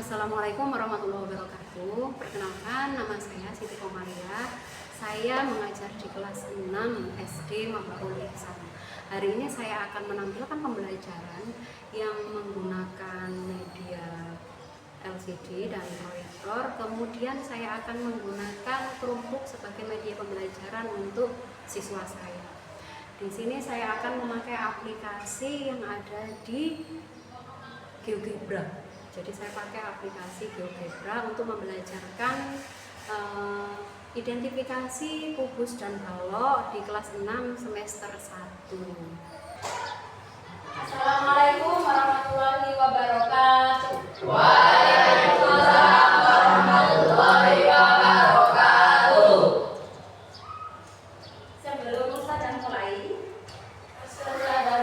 Assalamualaikum warahmatullahi wabarakatuh. Perkenalkan, nama saya Siti Komaria. Saya mengajar di kelas 6 SD Mabaul Ihsan. Hari ini saya akan menampilkan pembelajaran yang menggunakan media LCD dan proyektor. Kemudian saya akan menggunakan Chromebook sebagai media pembelajaran untuk siswa saya. Di sini saya akan memakai aplikasi yang ada di GeoGebra. Jadi saya pakai aplikasi GeoGebra untuk membelajarkan identifikasi kubus dan balok di kelas 6 semester 1. Assalamualaikum warahmatullahi wabarakatuh. Waalaikumsalam warahmatullahi wabarakatuh. Sebelum Ustazah mulai, Ustazah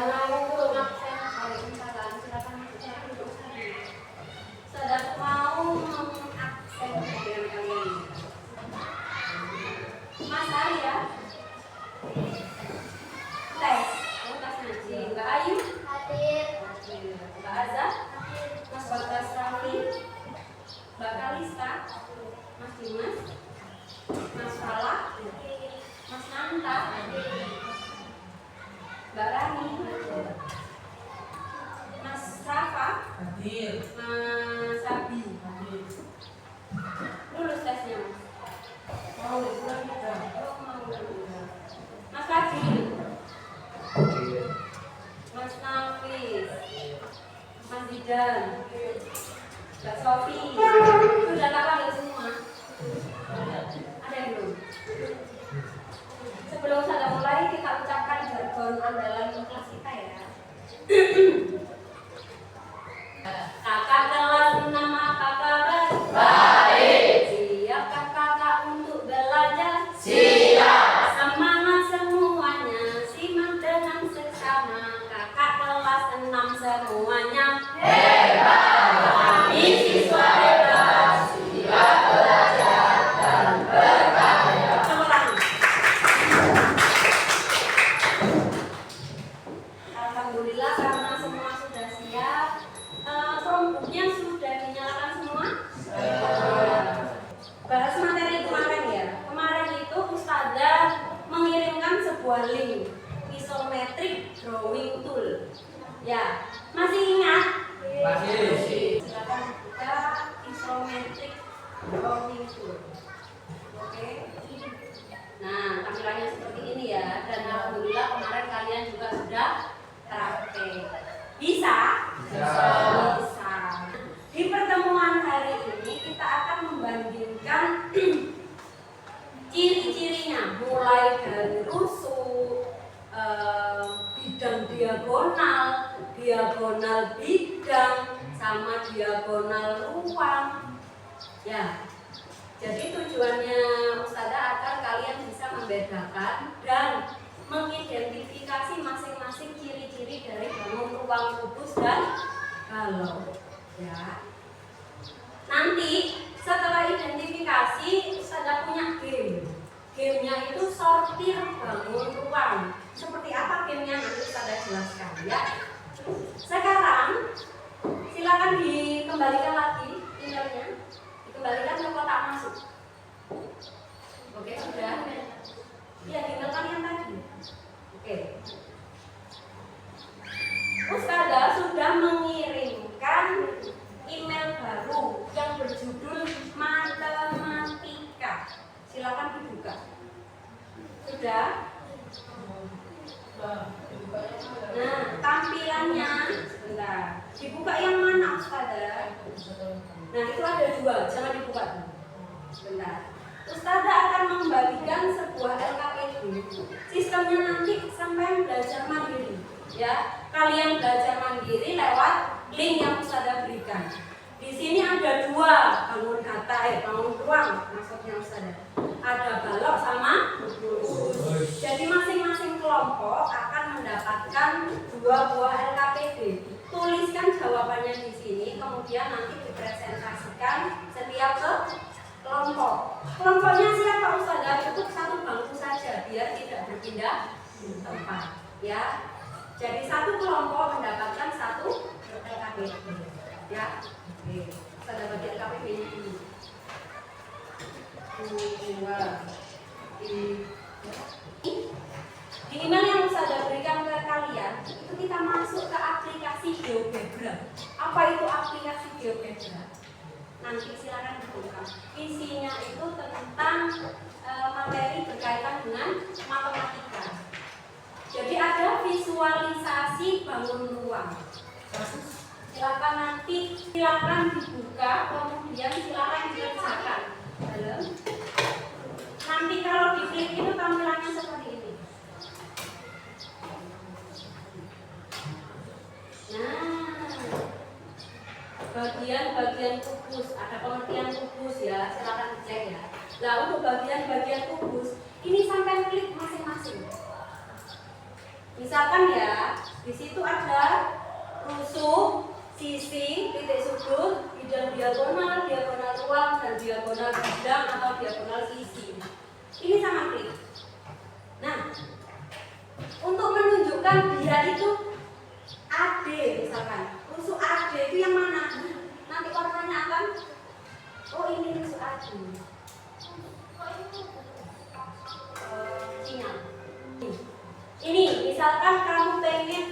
mau mengabsen dengan kalian. Mas Arya, tes, tes ngaji. Mbak Ayu, Hadir. Mbak Azza, Mas Bagas Raffi, Mbak Kalista, Mas Dimas, Mas Salah, Mas Nanta, Mbak Rani, Mas Rafa, Hadir. Mas Abi. Lulus tesnya, Mas. Mau pulang kita. Oh, mau. Mas Fadil, Mas Nafis, Mas Zidan, Mbak Sofi. Sudah tak panggil semua? Ada yang belum? Sebelum saya mulai, kita ucapkan jargon andalan kelas kita ya. Kakak kelas 6 apa kabar? Baik. Siapkah kakak untuk belajar? Siap. Semangat semuanya, simak dengan seksama. Kakak kelas 6 semuanya Hebat. Kami siswa hebat. Siap belajar dan berkarya. Ulang. Alhamdulillah karena semua sudah siap. Chromebooknya sudah dinyalakan semua? Bahas materi kemarin ya. Kemarin itu Ustazah mengirimkan sebuah link isometric drawing tool. Ya, masih ingat? Masih. Silakan buka isometric drawing tool. Oke. Nah, tampilannya seperti ini ya. Dan alhamdulillah kemarin kalian juga sudah praktek. Bisa? Bisa. Bisa. Di pertemuan hari ini kita akan membandingkan ciri-cirinya, mulai dari rusuk, bidang diagonal, diagonal bidang, sama diagonal ruang. Ya. Jadi tujuannya Ustazah agar kalian bisa membedakan dan mengidentifikasi masing-masing ciri-ciri dari bangun ruang kubus dan balok. Ya. Nanti setelah identifikasi Ustazah punya game. Gamenya itu sortir bangun ruang. Seperti apa gamenya nanti Ustazah jelaskan ya. Sekarang silakan dikembalikan lagi emailnya. Dikembalikan ke kotak masuk. Oke, sudah. Ya, tinggalkan yang tadi. Oke. Ustazah sudah mengirimkan email baru yang berjudul matematika. Silakan dibuka. Sudah? Nah, tampilannya sebentar. Dibuka yang mana, Ustazah? Nah, itu ada dua, jangan dibuka dulu. Sebentar. Ustazah akan membagikan sebuah LKPD. Sistemnya nanti sampai belajar mandiri. Ya, kalian belajar mandiri lewat link yang Ustazah berikan. Di sini ada dua bangun data, bangun ruang maksudnya Ustazah. Ada balok sama kubus. Jadi masing-masing kelompok akan mendapatkan dua buah LKPD. Tuliskan jawabannya di sini, kemudian nanti dipresentasikan setiap kelompok. Kelompoknya siapa Ustazah? Cukup satu bangku saja biar tidak berpindah tempat. Ya, jadi satu kelompok mendapatkan satu LKPD. Ya, oke. Ada bagian KPP-nya ini. 2 di email yang saya berikan ke kalian itu kita masuk ke aplikasi GeoGebra. Apa itu aplikasi GeoGebra? Nanti silakan dibuka. Isinya itu tentang materi berkaitan dengan matematika. Jadi ada visualisasi bangun ruang. Silakan dibuka, kemudian silakan dikerjakan. Nanti kalau diklik itu tampilannya seperti ini. Nah, bagian-bagian kubus, ada pengertian kubus ya, silakan dicek ya. Nah, untuk bagian-bagian kubus, ini sampai klik masing-masing. Misalkan ya, di situ ada rusuk, sisi, titik sudut, bidang diagonal, diagonal ruang, dan diagonal bidang atau diagonal sisi. Ini sama klik. Nah, untuk menunjukkan dia itu AD misalkan, rusuk AD itu yang mana? Nanti warnanya akan, oh ini rusuk AD. Sinyal. Ini misalkan kamu pengen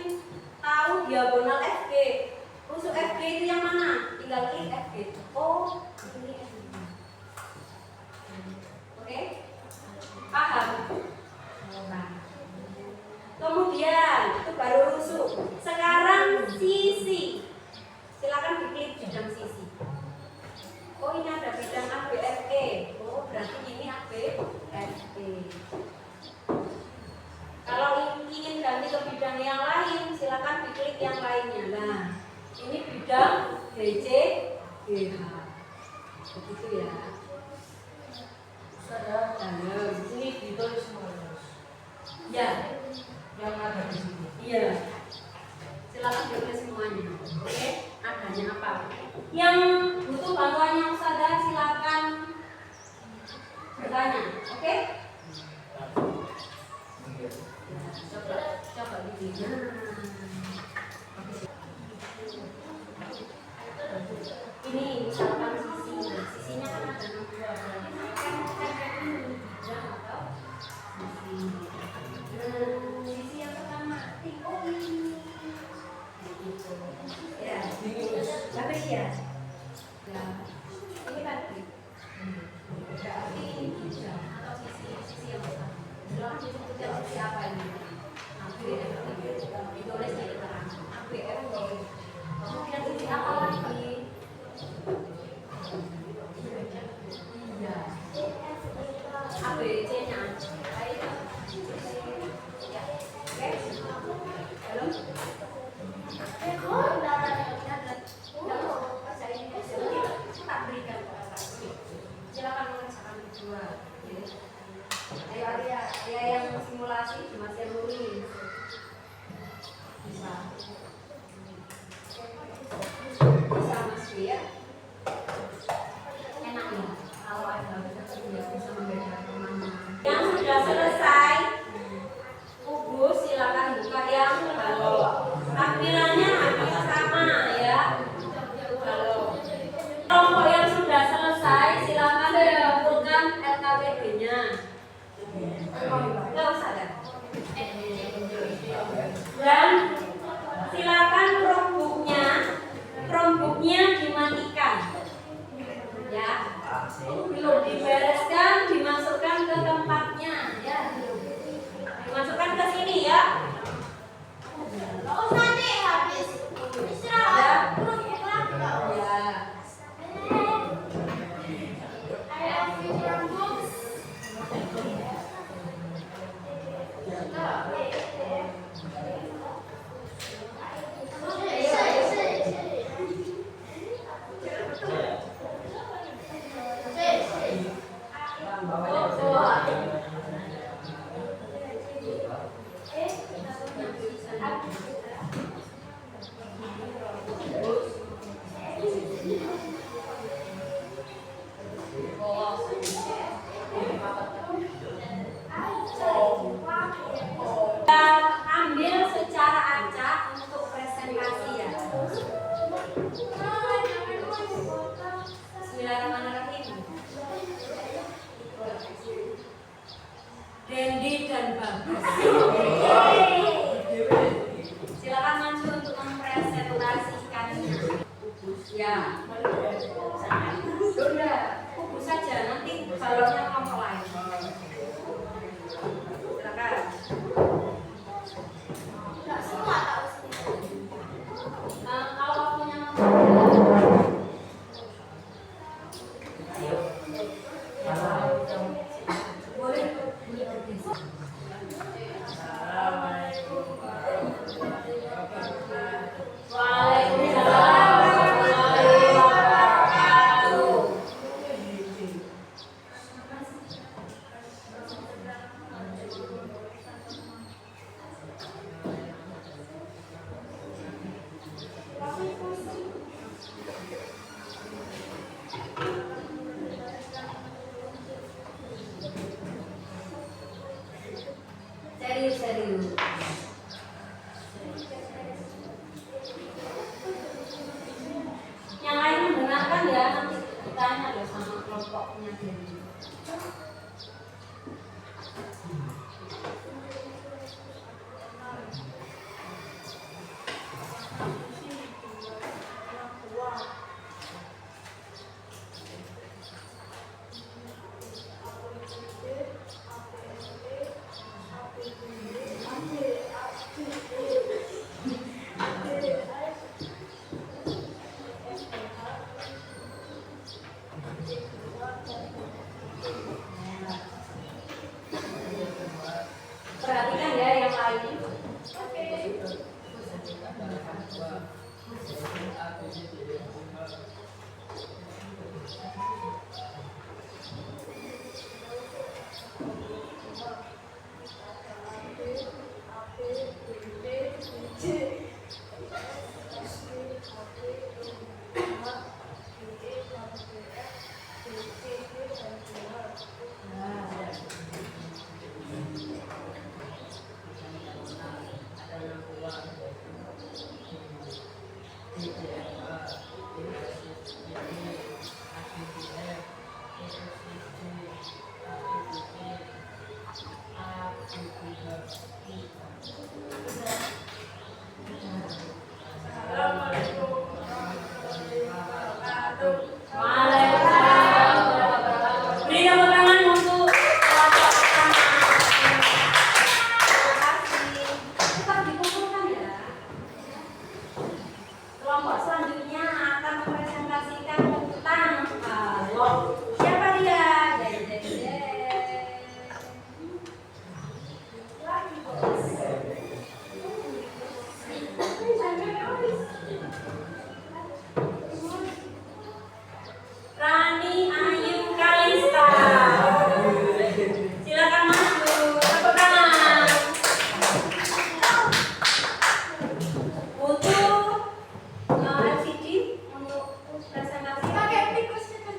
tahu diagonal FG, rusuk FG itu yang mana? Tinggal klik FG. Oh, ini FG. Oke? Paham? Kemudian itu baru rusuk. Sekarang sisi. Silakan diklik bidang sisi. Oh, ini ada bidang ABFE. Oh, berarti ini ABFE. Kalau ingin ganti ke bidang yang lain, silakan diklik yang lainnya. Nah, ini bidang BCGH. Begitu ya. Saudara, Dalam. ini ditulis semuanya. Ya. Yang ada di sini. Iya. Silakan ditulis semuanya. Oke, adanya apa? Yang butuh bantuannya Ustazah silakan bertanya. Oke? Coba begini. Ini misalkan sisinya kan ada 6. Sisi yang pertama, oh ini. Ya, habis ya. Ya, ini tadi. Berarti ini bidang atau sisi yang pertama. Silakan disebutkan sisi apa ini? Ditulis di keterangan. ABFG. Kemudian sisi apa lagi? Iya. ABC-nya. Silakan mengerjakan kedua. Ayo yang simulasi masih nulis. Bisa Mas ya. Enak ya kalau ada bisa membedakan mana. Yang sudah selesai kubus silakan buka yang kalau tampilannya hampir sama ya. Kelompok yang sudah selesai silakan dikumpulkan LKPD-nya. Enggak usah kan? Dan silakan Chromebooknya dimatikan. Ya. Belum dibereskan, dimasukkan ke tempatnya ya. Dimasukkan ke sini ya. Oh, nanti habis istirahat terus pulang. Ya. I love you from books. Bismillahirrahmanirrahim. Dendi dan Bagus. Silakan maju untuk mempresentasikannya. Ya. Sudah, kubus saja nanti balonnya kelompok lain. Silakan. Enggak semua tahu sih. Kalau waktunya boleh bergeser. Waalaikumsalam warahmatullahi wabarakatuh. Serius. Yang lain mendengarkan ya, nanti ditanya loh sama kelompoknya Dendi. Perhatikan ya yang lain. Waalaikumsalam. Beri tepuk tangan untuk kelompok pertama. Terima kasih. Tetap dikumpulkan ya. Kelompok selanjutnya akan mempresentasikan tentang balok. Siapa dia? Rani Ayu Kalista. Silakan maju. Tepuk tangan. Butuh LCD untuk presentasi. Pakai tikusnya kan.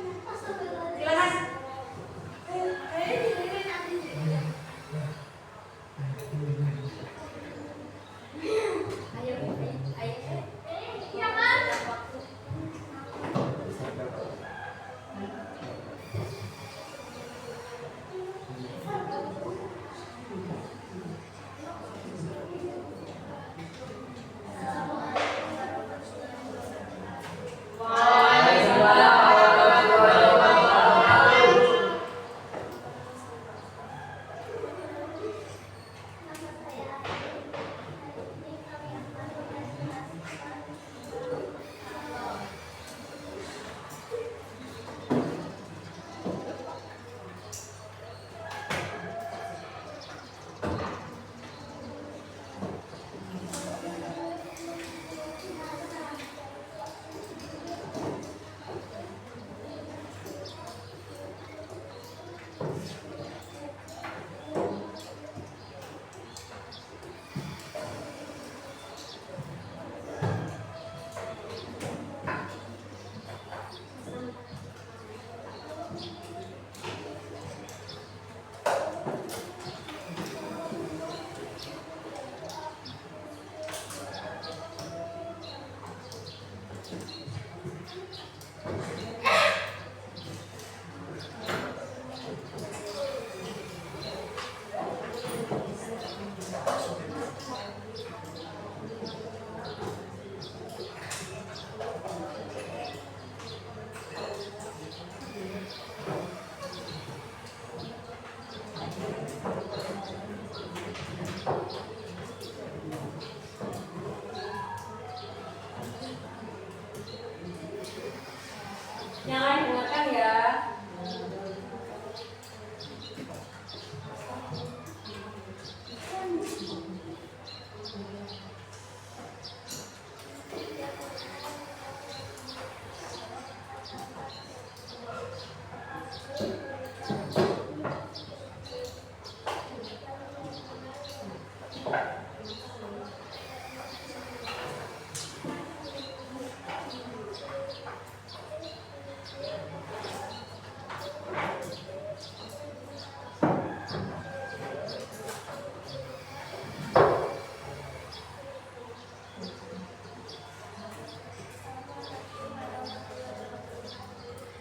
Yang lain dengarkan ya.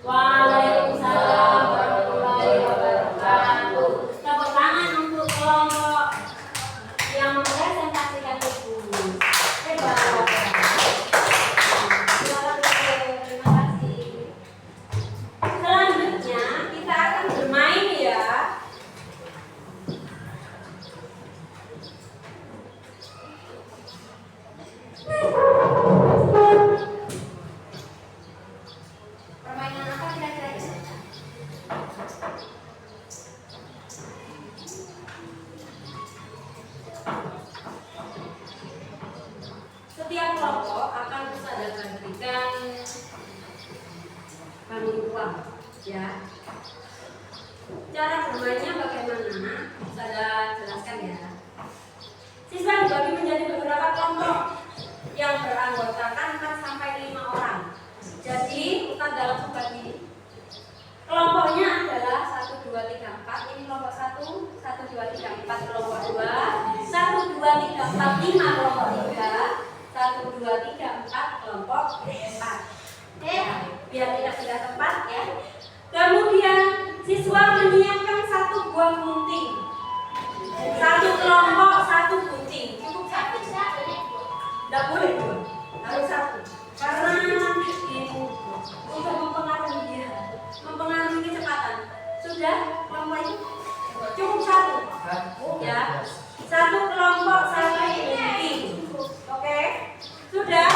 Waalaikumsalam warahmatullahi wabarakatuh. Tepuk tangan untuk kelompok yang mempresentasikan tubuh. Hebat. Terima kasih. Selanjutnya kita akan bermain ya. Permainan apa kira-kira? Setiap kelompok akan Ustazah berikan bangun ruang, ya. Cara bermainnya bagaimana? Ustazah jelaskan ya. Siswa dibagi menjadi beberapa kelompok yang beranggotakan 4 sampai 5 orang. Jadi Ustaz dalam membagi kelompoknya adalah 1, 2, 3, 4. Ini kelompok 1, 1, 2, 3, 4 kelompok 2, 1, 2, 3, 4, 5 kelompok 3, 1, 2, 3, 4 kelompok 4. Biar tidak sudah tepat ya. Kemudian siswa menyiapkan 1 buah gunting. 1 kelompok 1 gunting. Cukup 1. Tidak boleh 2. Harus 1. Karena nanti untuk mempengaruhi dia, mempengaruhi kecepatan. Sudah kelompok itu cukup 1 ya. 1 kelompok 1 gunting. Oke, sudah.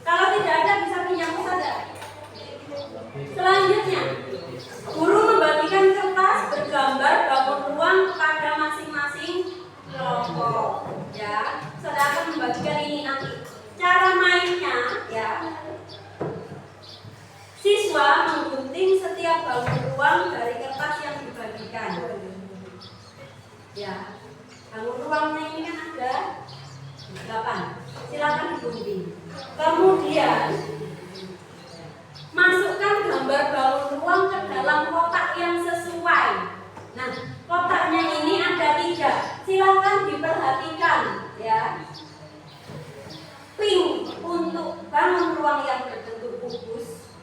Kalau tidak ada bisa pinjam saja. Selanjutnya, guru membagikan kertas bergambar bangun ruang pada masing-masing kelompok ya. Saudara akan membagikan ini nanti. Cara mainnya ya, siswa menggunting setiap bangun ruang dari kertas yang dibagikan ya. Bangun ruangnya ini kan ada 8, silakan digunting. Kemudian masukkan gambar bangun ruang ke dalam kotak yang sesuai. Nah, kotaknya ini ada 3, silakan diperhatikan ya. Pink untuk bangun ruang yang berbentuk kubus,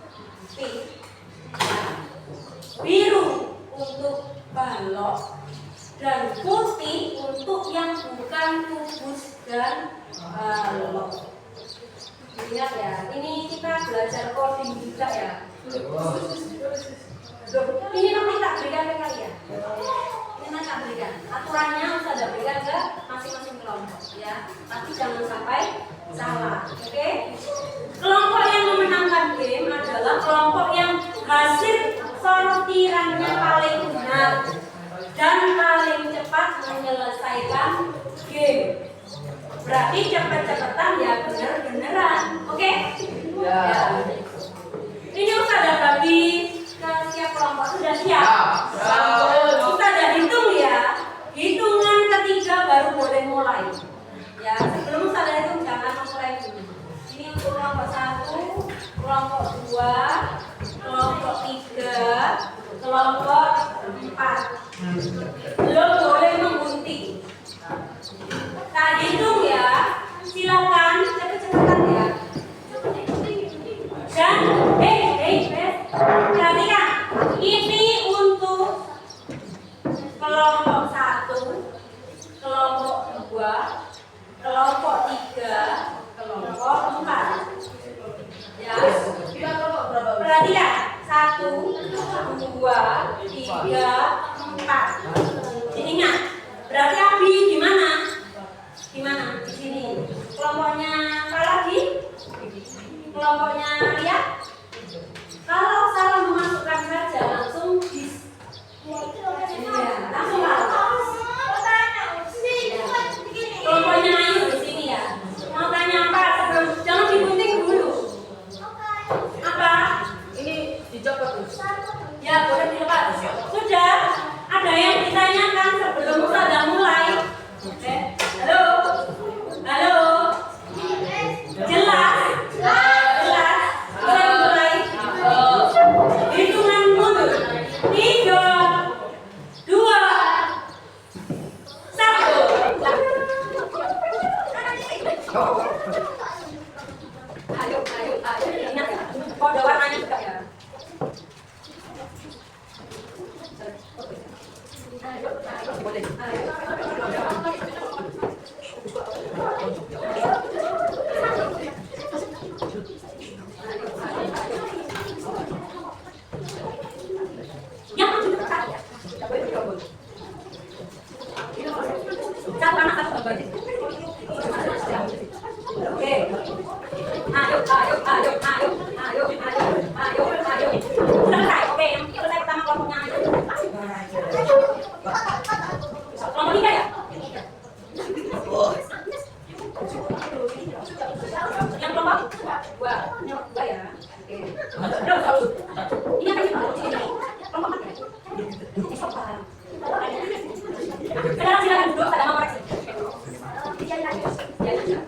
pink. Biru untuk balok, dan putih untuk yang bukan kubus dan balok. Ingat ya, ini kita belajar coding juga ya. Ini nanti tak berikan ke kalian. Ini nanti tak berikan. Aturannya sudah berikan ke masing-masing kelompok ya. Tapi jangan sampai salah, oke? Kelompok yang memenangkan game adalah kelompok yang hasil sortirannya paling benar dan paling cepat menyelesaikan game. Berarti cepet-cepetan ya, bener-beneran, oke? Ya. Ini Ustazah bagi ke setiap kelompok, sudah siap? Ustazah hitung ya. Hitungan ketiga baru boleh mulai. Ya, sebelum Ustazah hitung jangan memulai dulu. Ini untuk kelompok 1, kelompok 2, kelompok 3, kelompok 4. Belum boleh menggunting. Tak hitung ya. Silakan cepet-cepetan ya. Dan perhatikan, ini untuk kelompok 1, kelompok 2, kelompok 3, kelompok 4. Ya. Perhatikan, 1, 2, 3, 4. Ingat, berarti Abi di mana? Di mana? Di sini. Kelompoknya apa lagi? Kelompoknya Lia? Kalau Ya, boleh dilepas. Sudah. Ada yang ditanyakan sebelum Ustazah mulai? Halo? Halo? Jelas? Jelas? Boleh mulai? Hitungan mundur. 3, 2, 1. Ayo. Ingat, kode warnanya juga ya. Yang satu anak satu bagus. Oke. Ayo. Selesai. Oke, yang selesai pertama kelompoknya. Kelompok 3 ya? Yang kelompok 2. Yang 2 ya. Oke. Ini apa sih? Kelompok 4 ya? Sekarang silakan duduk, ada mau koreksi. Ya.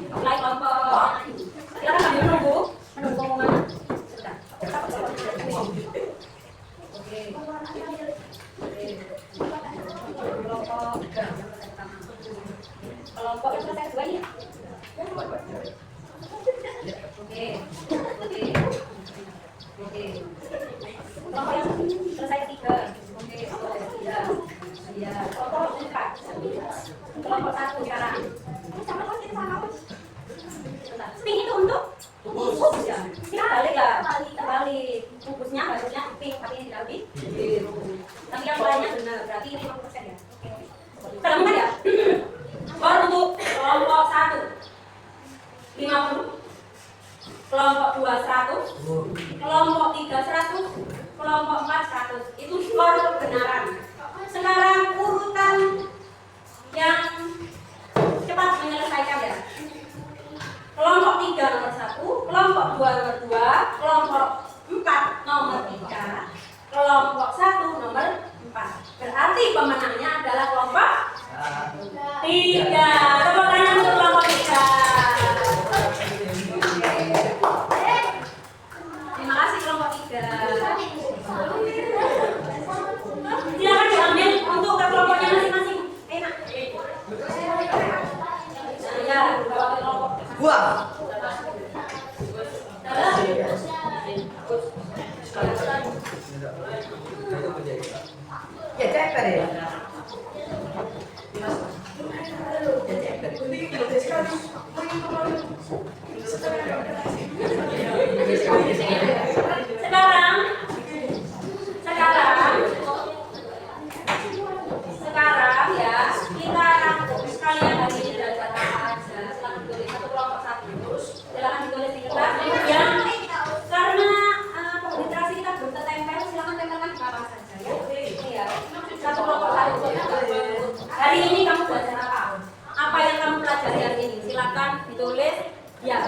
Mulai kelompok. Silakan sambil menunggu pengumuman. Oke. Kelompok yang selesai 2 ya? Oke. Kelompok yang selesai 3. Oke. Ya. Kelompok 4. Kelompok 1 sekarang. Pink itu untuk bungkus ya. Kita balik ya. Balik bungkusnya pink, tapi ini tidak lebih. Tapi yang lainnya benar. Berarti ini 50% ya. Kita lakukan ya. Skor untuk kelompok 1 50, kelompok 2 100, kelompok 3 100, kelompok 4 100. Itu skor kebenaran. Sekarang urutan yang cepat menyelesaikan ya. Kelompok 3 nomor 1, kelompok 2 nomor 2, kelompok 4 nomor 3, kelompok 1 nomor 4. Berarti pemenangnya adalah kelompok 3. Tepuk tangan untuk kelompok 3. Terima kasih kelompok 3. Silakan diambil untuk ke kelompoknya masing-masing. Enak. Ya, kelompok. Wah. Ya ceper ya. Sekarang ya kita rangkum sekalian hari ini belajar apa aja. Silakan ditulis satu kelompok 1. Silakan ditulis di kertas. Yang karena literasi kita belum tertempel, silakan tempelkan di papan saja ya. Iya. Satu kelompok 1. Hari ini kamu belajar apa? Apa yang kamu pelajari hari ini? Silakan ditulis. Ya.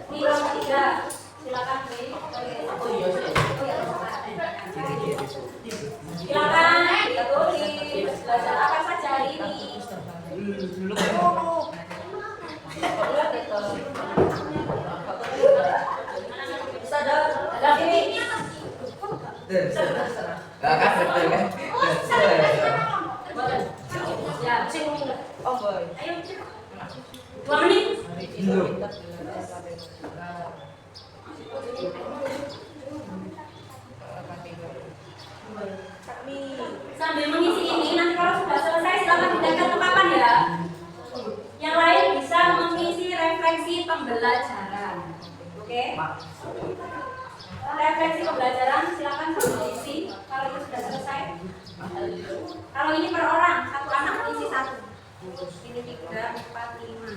Ini kelompok 3. Silakan nih. Silakan ditulis belajar apa saja hari ini. Ada sini. Kakak betul kan? Ya, Oh boy. ayo. 2 menit. Sambil mengisi ini, nanti kalau sudah selesai silakan pindahkan ke papan ya. Yang lain bisa mengisi refleksi pembelajaran. Oke? Refleksi pembelajaran silakan diisi kalau itu sudah selesai. Kalau ini per orang, satu anak mengisi 1. Ini 3, 4, 5.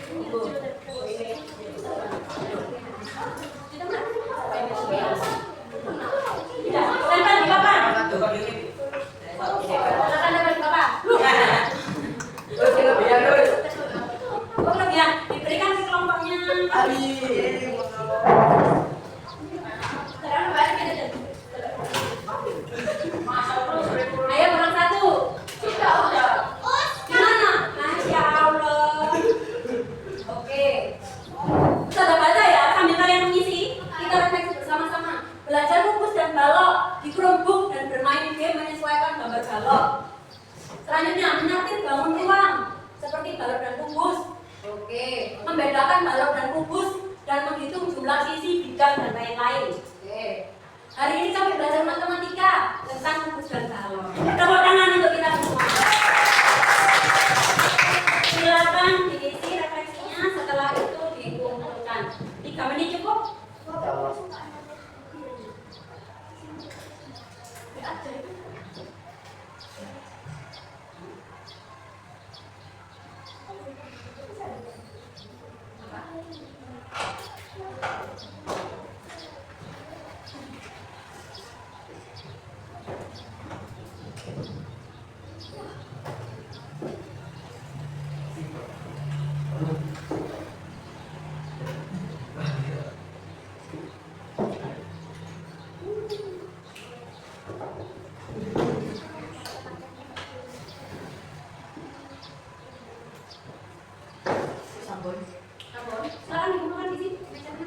Ibu. Tidak, tempel di papan. Silakan tempel di papan. Selanjutnya, menyatir bangun ruang seperti balok dan kubus. Oke, membedakan balok dan kubus dan menghitung jumlah sisi, bidang dan lain-lain. Oke. Hari ini kami belajar matematika tentang kubus dan balok. Tepuk tangan untuk kita semua. Silakan diisi refleksinya, setelah itu dikumpulkan. 3 menit cukup? Sabun. Silakan dikumpulkan di sini mejanya.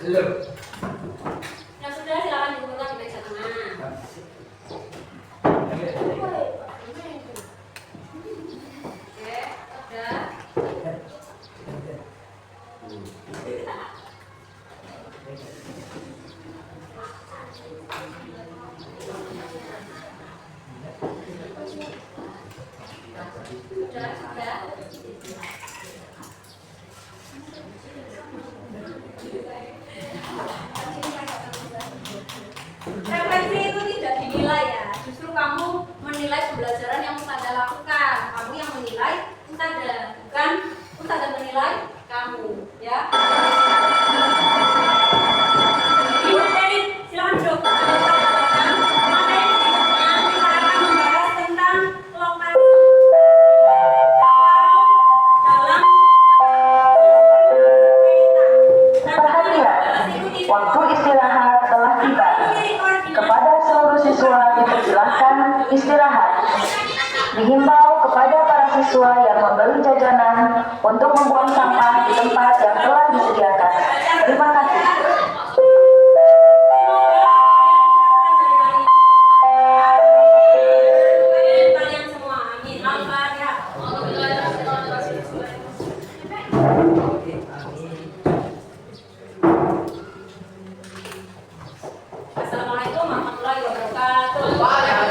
Belum. Yang sudah silakan dikumpulkan di meja tengah. Oke, sudah. Sudah. Refleksi itu tidak dinilai ya, justru kamu menilai pembelajaran yang Ustazah lakukan. Kamu yang menilai Ustazah, bukan Ustazah menilai kamu, ya. Ini materi, silakan duduk. Materi berikutnya kita akan membahas tentang lokasi dalam Perhatian, waktu istirahat telah tiba. Kepada seluruh siswa dipersilahkan istirahat. Dihimbau kepada para siswa yang membeli jajanan untuk membuang sampah di tempat yang telah disediakan. Terima kasih. Kalian semua, amin. Al-Fatihah. Assalamualaikum warahmatullahi wabarakatuh.